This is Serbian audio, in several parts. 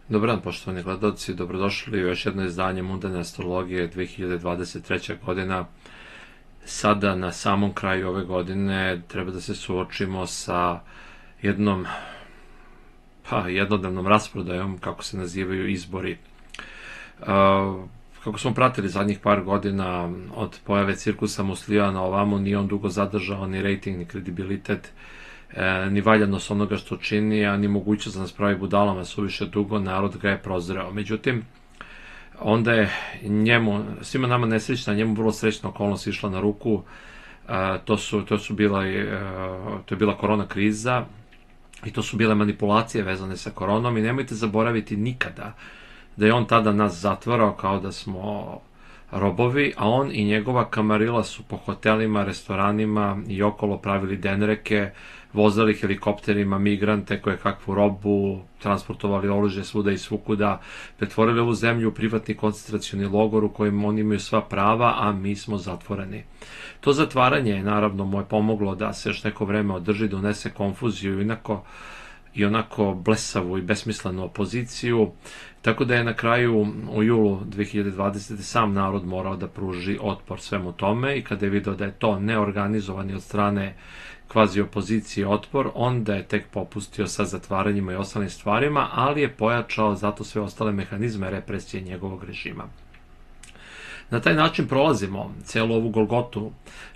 Dobar dan, poštovani gledalci, dobrodošli u još jedno izdanje Mundane astrologije 2023. godina. Sada, na samom kraju ove godine, treba da se suočimo sa jednodnevnom rasprodajom, kako se nazivaju izbori. Kako smo pratili zadnjih par godina od pojave cirkusa Muslija na ovamo, nije on dugo zadržao ni rejting, ni kredibilitet, ni valjanost onoga što čini, a ni mogućnost da nas pravi budalama suviše dugo, narod ga je prozreo. Međutim, onda je njemu, svima nama nesrećna, njemu vrlo srećna okolnost išla na ruku. To je bila korona kriza i to su bile manipulacije vezane sa koronom i nemojte zaboraviti nikada da je on tada nas zatvarao kao da smo robovi, a on i njegova kamarila su po hotelima, restoranima i okolo pravili denreke, vozali helikopterima migrante koje kakvu robu, transportovali oružje svuda i svukuda, pretvorili ovu zemlju u privatni koncentracioni logor u kojem oni imaju sva prava, a mi smo zatvoreni. To zatvaranje je naravno mu je pomoglo da se još neko vreme održi, da unese konfuziju i onako blesavu i besmislenu opoziciju, tako da je na kraju u julu 2020. sam narod morao da pruži otpor svemu tome i kada je video da je to neorganizovani od strane kvazi opozicije otpor, onda je tek popustio sa zatvaranjima i ostalim stvarima, ali je pojačao zato sve ostale mehanizme represije njegovog režima. Na taj način prolazimo celu ovu golgotu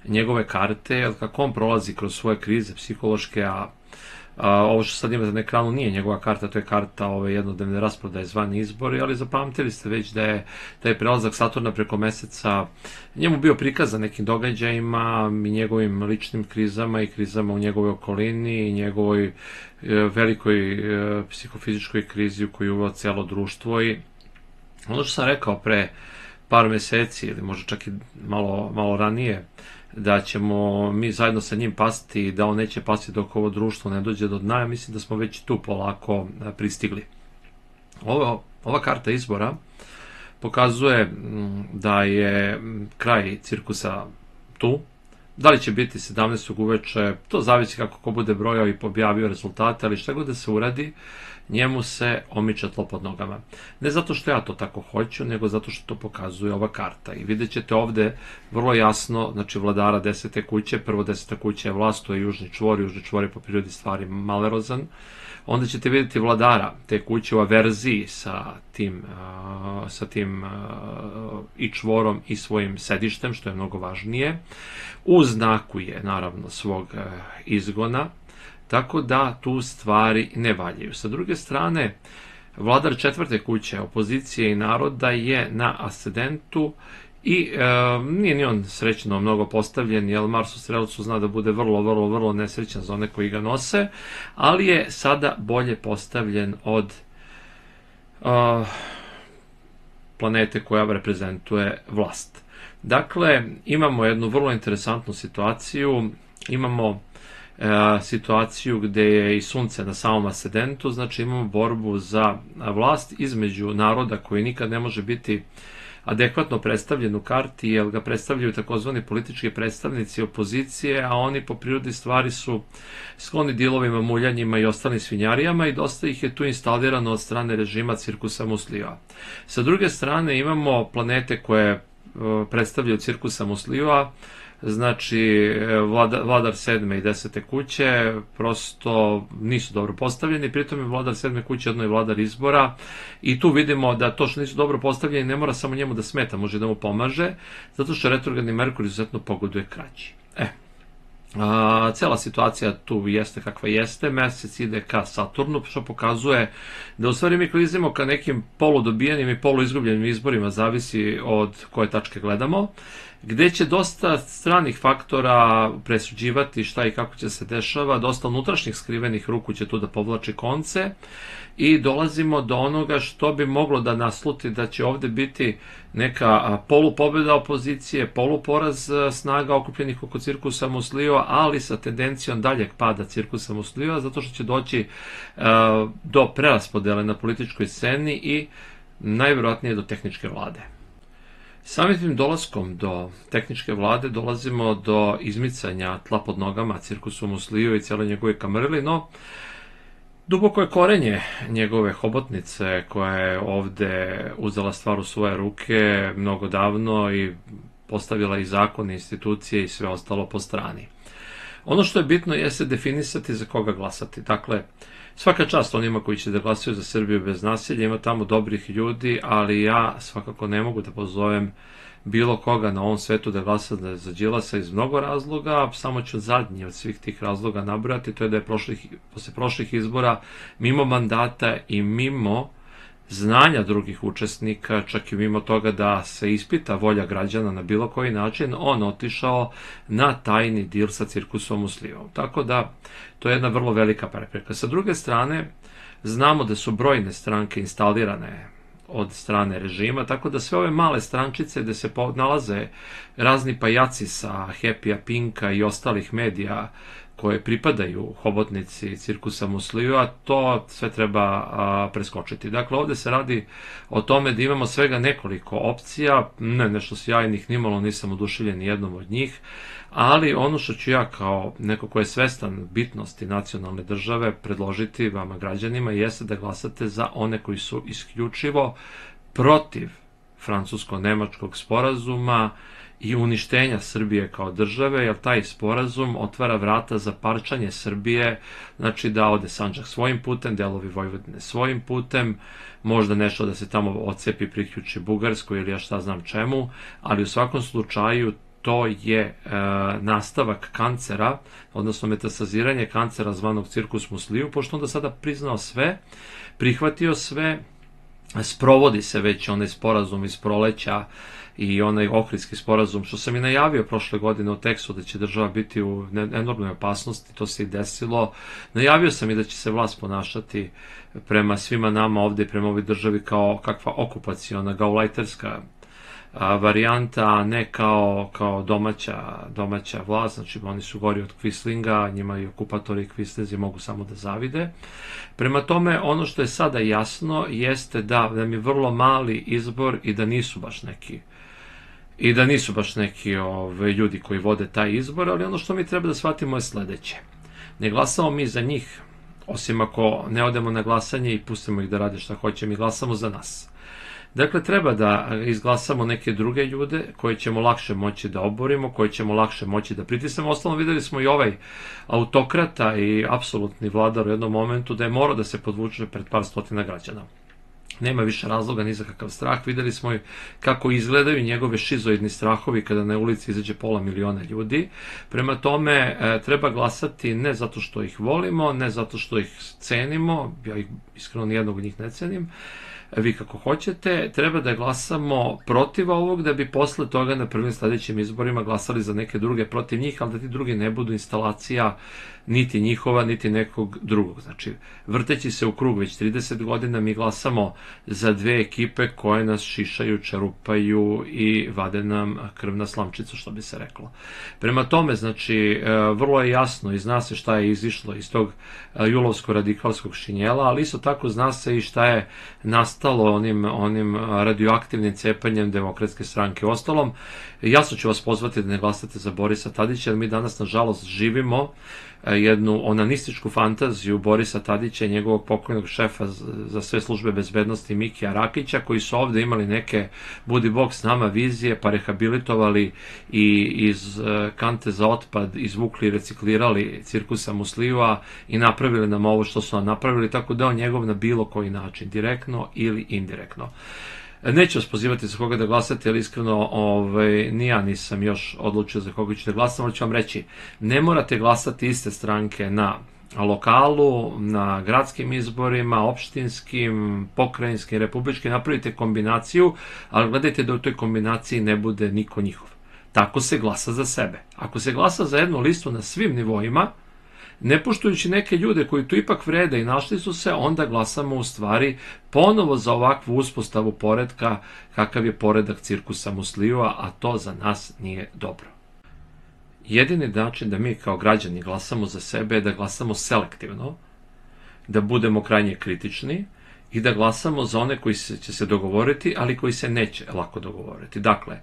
njegove karte, jer kako on prolazi kroz svoje krize psihološke, ovo što sad imate na ekranu nije njegova karta, to je karta jednodnevne rasprodaje zvani izbori, ali zapamtili ste već da je taj prelazak Saturna preko meseca njemu bio prikazan nekim događajima i njegovim ličnim krizama i krizama u njegovoj okolini i njegovoj velikoj psihofizičkoj krizi u koju je uveo celo društvo. I ono što sam rekao pre par meseci ili možda čak i malo ranije, da ćemo mi zajedno sa njim pasti i da on neće pasti dok ovo društvo ne dođe do dna, ja mislim da smo već tu polako pristigli. Ova karta izbora pokazuje da je kraj cirkusa tu. Da li će biti 17. uveče, to zavisi kako ko bude brojao i objavio rezultate, ali šta god da se uradi, njemu se omiče tlo pod nogama. Ne zato što ja to tako hoću, nego zato što to pokazuje ova karta. I vidjet ćete ovde vrlo jasno, znači vladara 10. kuće, prvo 10. kuća je vlast, to je južni čvor je po prirodi stvari malerozan. Onda ćete vidjeti vladara te kuće u averziji sa tim i čvorom i svojim sedištem, što je mnogo važnije. U znaku je, naravno, svog izgona, tako da tu stvari ne valjaju. Sa druge strane, vladar 4. kuće, opozicije i naroda je na ascendentu i nije ni on srećno mnogo postavljen, jer Mars u Strelcu zna da bude vrlo nesrećan za one koji ga nose, ali je sada bolje postavljen od planete koja reprezentuje vlast. Dakle, imamo jednu vrlo interesantnu situaciju, imamo situaciju gde je i sunce na samom ascendentu, znači imamo borbu za vlast između naroda koji nikad ne može biti adekvatno predstavljen u karti, jer ga predstavljaju takozvani politički predstavnici opozicije, a oni po prirodi stvari su skloni dilovima, muljanjima i ostalim svinjarijama i dosta ih je tu instalirano od strane režima cirkusa Muslija. Sa druge strane imamo planete koje predstavljaju cirkusa Muslija, znači vladar 7. i 10. kuće prosto nisu dobro postavljeni, pritom je vladar 7. kuće jedno je vladar izbora i tu vidimo da to što nisu dobro postavljeni ne mora samo njemu da smeta, može da mu pomaže, zato što retrogradni Merkur izuzetno pogoduje krađi. Cela situacija tu jeste kakva jeste, mesec ide ka Saturnu, što pokazuje da u stvari mi klizimo ka nekim poludobijenim i poluizgubljenim izborima, zavisi od koje tačke gledamo, gde će dosta stranih faktora presuđivati šta i kako će se dešava, dosta unutrašnjih skrivenih ruku će tu da povlači konce i dolazimo do onoga što bi moglo da nasluti da će ovde biti neka polupobeda opozicije, poluporaz snaga okupljenih oko cirkusa Muslija, ali sa tendencijom daljeg pada cirkusa Muslija, zato što će doći do preraspodele na političkoj sceni i najverovatnije do tehničke vlade. Samim tim dolaskom do tehničke vlade dolazimo do izmicanja tla pod nogama cirkusu Musliju i cijeloj njegove kamarili, no Duboko je korenje njegove hobotnice koja je ovde uzela stvar u svoje ruke mnogo davno i postavila i zakon, institucije i sve ostalo po strani. Ono što je bitno jeste definisati za koga glasati. Dakle, svaka čast onima koji će da glasaju za Srbiju bez nasilja, ima tamo dobrih ljudi, ali ja svakako ne mogu da pozovem bilo koga na ovom svetu da glasa za Đilasa iz mnogo razloga, samo ću zadnji od svih tih razloga nabrojati, to je da je posle prošlih izbora, mimo mandata i mimo znanja drugih učesnika, čak i mimo toga da se ispita volja građana na bilo koji način, on otišao na tajni dil sa cirkusom u Slivom. Tako da, to je jedna vrlo velika prepreka. Sa druge strane, znamo da su brojne stranke instalirane od strane režima, tako da sve ove male strančice gde se nalaze razni pajaci sa Happy-a, Pinka i ostalih medija koje pripadaju hobotnici cirkusa Muslija, to sve treba preskočiti. Dakle, ovde se radi o tome da imamo svega nekoliko opcija, ne nešto sjajnih, nimalo nisam oduševljen nijednom od njih, ali ono što ću ja kao neko ko je svestan bitnosti nacionalne države predložiti vama građanima jeste da glasate za one koji su isključivo protiv francusko-nemačkog sporazuma i uništenja Srbije kao države, jer taj sporazum otvara vrata za parčanje Srbije, znači da ode Sandžak svojim putem, delovi Vojvodine svojim putem, možda nešto da se tamo odcepi, priključi Bugarskoj ili ja šta znam čemu, ali u svakom slučaju to je nastavak kancera, odnosno metastaziranje kancera zvanog cirkus Musliju, pošto onda sada priznao sve, prihvatio sve, sprovodi se već onaj sporazum iz proleća i onaj Ohridski sporazum, što sam i najavio prošle godine u tekstu da će država biti u enormnoj opasnosti, to se i desilo. Najavio sam i da će se vlast ponašati prema svima nama ovde i prema ovoj državi kao kakva okupaciona, gaulajterska varijanta, a ne kao domaća vlast, znači oni su gori od Kvislinga, njima i okupatori i Kvislinzi mogu samo da zavide. Prema tome, ono što je sada jasno jeste da nam je vrlo mali izbor i da nisu baš neki ljudi koji vode taj izbor, ali ono što mi treba da shvatimo je sledeće. Ne glasamo mi za njih, osim ako ne odemo na glasanje i pustimo ih da rade šta hoće, mi glasamo za nas. Dakle, treba da izglasamo neke druge ljude koje ćemo lakše moći da oborimo, koje ćemo lakše moći da pritisnemo. Ostalom, videli smo i ovaj autokrata i apsolutni vladar u jednom momentu da je morao da se podvuče pred par stotina građana. Nema više razloga ni za kakav strah. Videli smo i kako izgledaju njegove šizoidni strahovi kada na ulici izađe 500.000 ljudi. Prema tome, treba glasati ne zato što ih volimo, ne zato što ih cenimo, ja ih iskreno nijednog od njih ne cenim, vi kako hoćete, treba da glasamo protiv ovog, da bi posle toga na prvim sledećim izborima glasali za neke druge protiv njih, ali da ti drugi ne budu instalacija niti njihova, niti nekog drugog. Znači, vrteći se u krug već 30 godina, mi glasamo za dve ekipe koje nas šišaju, čerupaju i vade nam krv na slamčicu, što bi se reklo. Prema tome, znači, vrlo je jasno i zna se šta je izišlo iz tog julovsko-radikalskog šinjela, ali isto tako zna se i šta je nastalo onim radioaktivnim cepanjem Demokratske stranke. Ostalom, jasno ću vas pozvati da ne glasate za Borisa Tadića, jer mi danas, nažalost, živimo jednu onanističku fantaziju Borisa Tadića i njegovog pokojnog šefa za sve službe bezbednosti Mikija Rakića, koji su ovde imali neke budi bog s nama vizije, pa rehabilitovali i iz kante za otpad izvukli i reciklirali cirkusa Muslijeva i napravili nam ovo što su nam napravili, tako da on njegov na bilo koji način, direktno ili indirektno. Neću vas pozivati za koga da glasate, ali iskreno ni ja nisam još odlučio za koga ću da glasam, ali ću vam reći, ne morate glasati iste stranke na lokalu, na gradskim izborima, opštinskim, pokrajinskim, republičkim, napravite kombinaciju, ali gledajte da u toj kombinaciji ne bude niko njihov. Tako se glasa za sebe. Ako se glasa za jednu listu na svim nivoima, ne poštujući neke ljude koji tu ipak vrede i našli su se, onda glasamo u stvari ponovo za ovakvu uspostavu poretka kakav je poredak cirkusa Muslijeva, a to za nas nije dobro. Jedini način da mi kao građani glasamo za sebe je da glasamo selektivno, da budemo krajnje kritični i da glasamo za one koji će se dogovoriti, ali koji se neće lako dogovoriti. Dakle,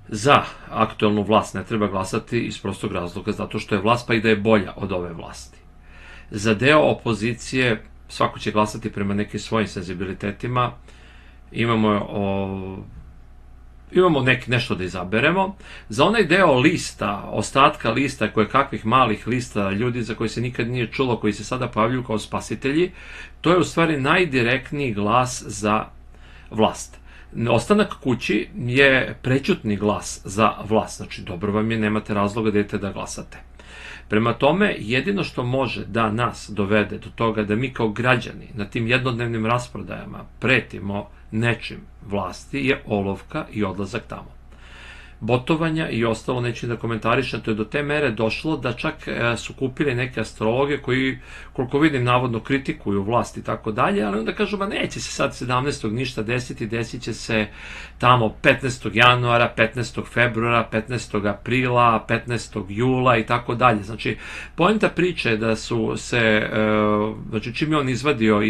za aktuelnu vlast ne treba glasati iz prostog razloga zato što je vlast pa i da je bolja od ove vlasti. Za deo opozicije svako će glasati prema nekim svojim senzibilitetima. Imamo nešto da izaberemo. Za onaj deo lista, ostatka lista, koje kakvih malih lista, ljudi za koje se nikad nije čulo, koji se sada pojavljuju kao spasitelji, to je u stvari najdirektniji glas za vlast. Ostanak kući je prećutni glas za vlast, znači dobro vam je, nemate razloga da idete da glasate. Prema tome, jedino što može da nas dovede do toga da mi kao građani na tim jednodnevnim rasprodajama pretimo nečim vlasti je olovka i odlazak tamo. Botovanja i ostalo neću da komentarišem, to je do te mere došlo da čak su kupili neke astrologe koji, koliko vidim, navodno kritikuju vlast i tako dalje, ali onda kažu, neće se sad 17. ništa desiti, desit će se tamo 15. januara, 15. februara, 15. aprila, 15. jula i tako dalje. Znači, poenta priče je da su se, znači čim je on izvadio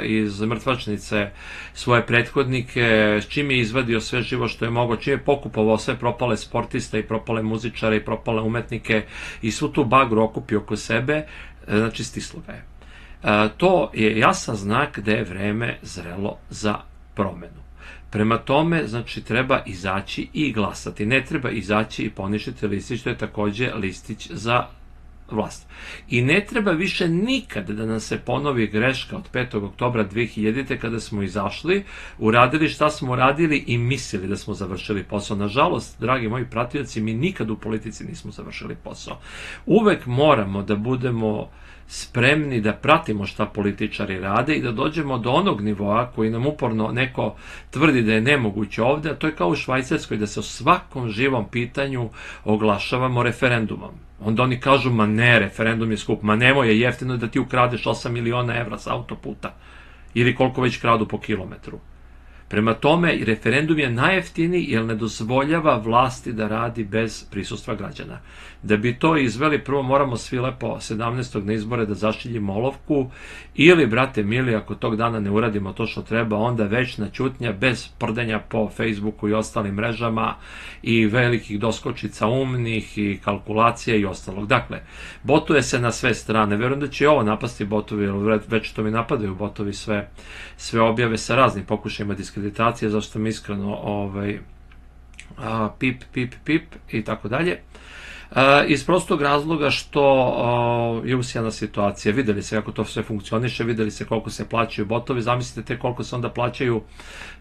iz mrtvačnice svoje prethodnike, čim je izvadio sve živo što je mogao, čim je pokupovao sve propale sportiste i propale muzičare i propale umetnike i svu tu bagru okupi oko sebe, znači stislo ga je. To je jasan znak da je vreme zrelo za promenu. Prema tome, znači, treba izaći i glasati. Ne treba izaći i poništiti listić, to je takođe listić za vlast. I ne treba više nikada da nam se ponovi greška od 5. oktobra 2000. kada smo izašli, uradili šta smo uradili i mislili da smo završili posao. Nažalost, dragi moji pratioci, mi nikad u politici nismo završili posao. Uvek moramo da budemo spremni da pratimo šta političari rade i da dođemo do onog nivoa koji nam uporno neko tvrdi da je nemoguće ovde, a to je kao u Švajcarskoj, da se o svakom živom pitanju oglašavamo referendumom. Onda oni kažu, ne, referendum je skup, nemoj, je jeftino da ti ukradeš 8 miliona evra sa autoputa ili koliko već kradu po kilometru. Prema tome, referendum je najjeftiniji jer ne dozvoljava vlasti da radi bez prisustva građana. Da bi to izveli, prvo moramo svi lepo 17. na izbore da zašiljimo olovku ili, brate mili, ako tog dana ne uradimo to što treba, onda večna ćutnja bez prdenja po Facebooku i ostalim mrežama i velikih doskočica umnih i kalkulacija i ostalog. Dakle, botuje se na sve strane. Verujem da će i ovo napasti botovi, jer već to mi napadaju botovi sve objave sa raznim pokušajima diskreditacije, zašto mi iskreno pip i tako dalje. Iz prostog razloga što je usijana situacija. Videli se kako to sve funkcioniše, videli se koliko se plaćaju botovi, zamislite te koliko se onda plaćaju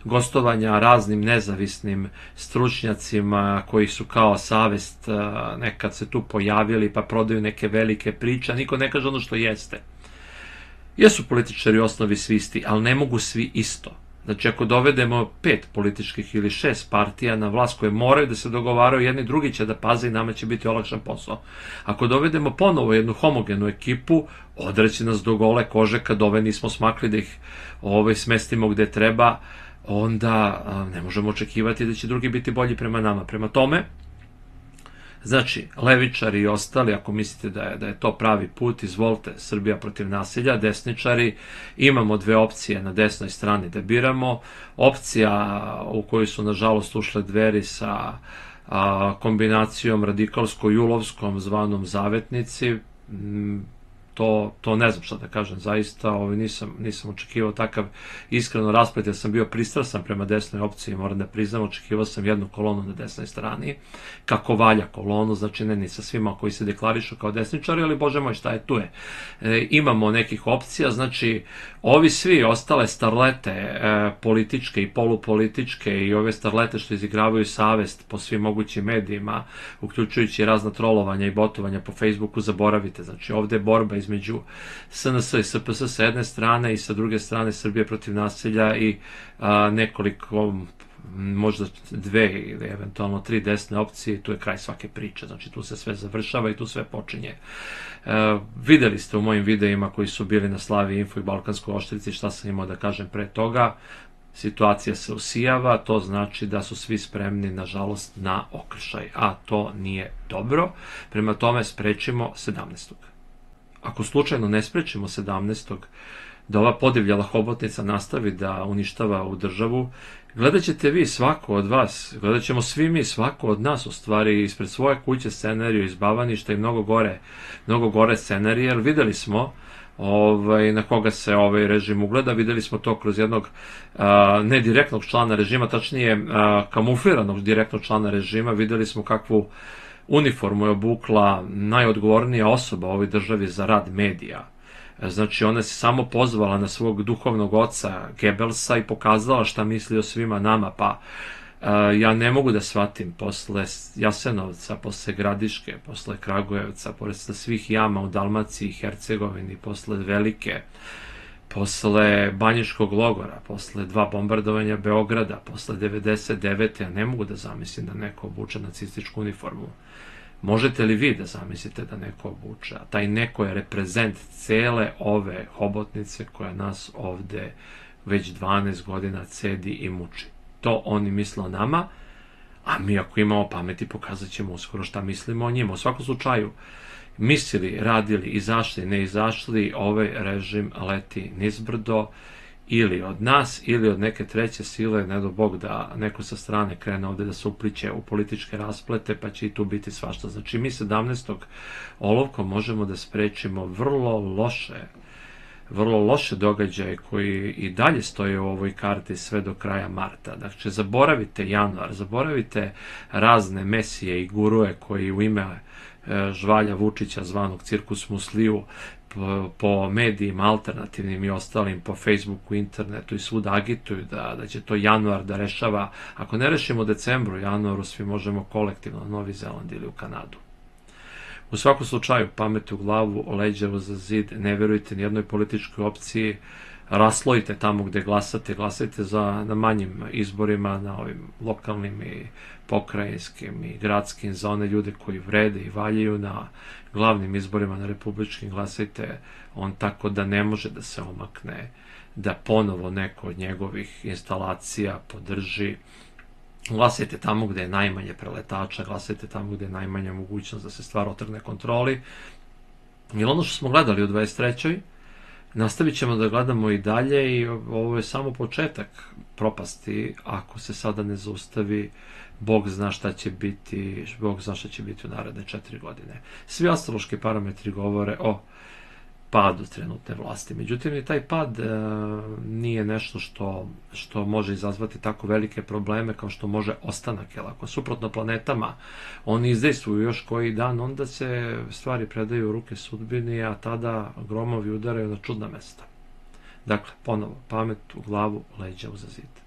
gostovanja raznim nezavisnim stručnjacima koji su kao savest nekad se tu pojavili pa prodaju neke velike priče, a niko ne kaže ono što jeste. Jesu političari u osnovi svi isti, ali ne mogu svi isto. Znači, ako dovedemo 5 političkih ili 6 partija na vlast koje moraju da se dogovaraju, jedni drugi će da paze i nama će biti olakšan posao. Ako dovedemo ponovo jednu homogenu ekipu, odreći nas do gole kože kad ove nismo smakli da ih smestimo gde treba, onda ne možemo očekivati da će drugi biti bolji prema nama. Prema tome, znači, levičari i ostali, ako mislite da je to pravi put, izvolite, Srbija protiv nasilja. Desničari, imamo dve opcije na desnoj strani da biramo. Opcija u kojoj su, nažalost, ušle Dveri sa kombinacijom radikalsko-julovskom zvanom Zavetnici, to ne znam šta da kažem, zaista nisam očekivao takav iskreno rasplet, jer sam bio pristrasan prema desnoj opciji, moram da priznam, očekivao sam jednu kolonu na desnoj strani, kako valja kolonu, znači ne ni sa svima koji se deklarišu kao desničari, ali bože moj, šta je tu je. Imamo nekih opcija, znači ovi svi ostale starlete političke i polupolitičke i ove starlete što izigravaju savest po svim mogućim medijima, uključujući razna trolovanja i botovanja po Facebooku, zaboravite, znači ovde je borba između SNS i SPS sa jedne strane i sa druge strane Srbije protiv nasilja i nekoliko, možda 2 ili eventualno 3 desne opcije, tu je kraj svake priče, znači tu se sve završava i tu sve počinje. Videli ste u mojim videima koji su bili na Slavi Info i Balkanskoj oštrici šta sam imao da kažem pre toga. Situacija se usijava, to znači da su svi spremni, nažalost, na okršaj, a to nije dobro. Prema tome sprečimo 17. ako slučajno ne sprečimo 17. da ova podivljala hobotnica nastavi da uništava u državu, gledat ćete vi, svako od vas, gledat ćemo svi mi, svako od nas u stvari ispred svoje kuće scenariju iz Bavaništa i mnogo gore scenarije, jer videli smo na koga se ovaj režim ugleda, videli smo to kroz jednog ne direktnog člana režima, tačnije kamufliranog direktnog člana režima, videli smo kakvu uniformu je obukla najodgovornija osoba u ovoj državi za rad medija. Znači, ona se samo pozvala na svog duhovnog oca Gebelsa i pokazala šta misli o svima nama, pa ja ne mogu da shvatim posle Jasenovca, posle Gradiške, posle Kragujevca, posle svih jama u Dalmaciji i Hercegovini, posle Velike, posle Banjiškog logora, posle 2 bombardovanja Beograda, posle 99. ja ne mogu da zamislim da neko obuče nacističku uniformu. Možete li vi da zamislite da neko obuče? A taj neko je reprezent cele ove hobotnice koja nas ovde već 12 godina cedi i muči. To oni misle o nama, a mi ako imamo pameti pokazat ćemo uskoro šta mislimo o njima. U svakom slučaju, mislili, radili, izašli, ne izašli, ovaj režim leti nizbrdo, ili od nas, ili od neke treće sile, ne do Bog da neko sa strane krene ovde da se upliće u političke rasplete, pa će i tu biti svašta. Znači, mi 17. olovkom možemo da sprečimo vrlo loše događaje koji i dalje stoje u ovoj karti sve do kraja marta. Dakle, zaboravite januar, zaboravite razne mesije i gurue koji u ime žvalja Vučića zvanog Cirkus Musliju po medijima alternativnim i ostalim, po Facebooku, internetu i svuda agituju da će to januar da rešava. Ako ne rešimo u decembru, januaru svi možemo kolektivno na Novi Zeland ili u Kanadu. U svakom slučaju, pamet u glavu, leđa uza zid, ne verujte nijednoj političkoj opciji, raslojite tamo gde glasate, glasajte na manjim izborima, na ovim lokalnim i pokrajinskim i gradskim, za one ljude koji vrede i valjaju, na glavnim izborima, na republičkim, glasajte on tako da ne može da se omakne, da ponovo neko od njegovih instalacija podrži. Glasajte tamo gde je najmanje preletača, glasajte tamo gde je najmanja mogućnost da se stvar otrgne kontroli. Jer ono što smo gledali u 23. nastavit ćemo da gledamo i dalje i ovo je samo početak propasti. Ako se sada ne zaustavi, Bog zna šta će biti u naredne 4 godine. Svi astrološki parametri govore o padu trenutne vlasti. Međutim, i taj pad nije nešto što može izazvati tako velike probleme kao što može ostanak. Jer ako suprotno planetama oni izdejstvuju još koji dan, onda se stvari predaju u ruke sudbini, a tada gromovi udaraju na čudna mesta. Dakle, ponovo, pamet u glavu, leđa uza zid.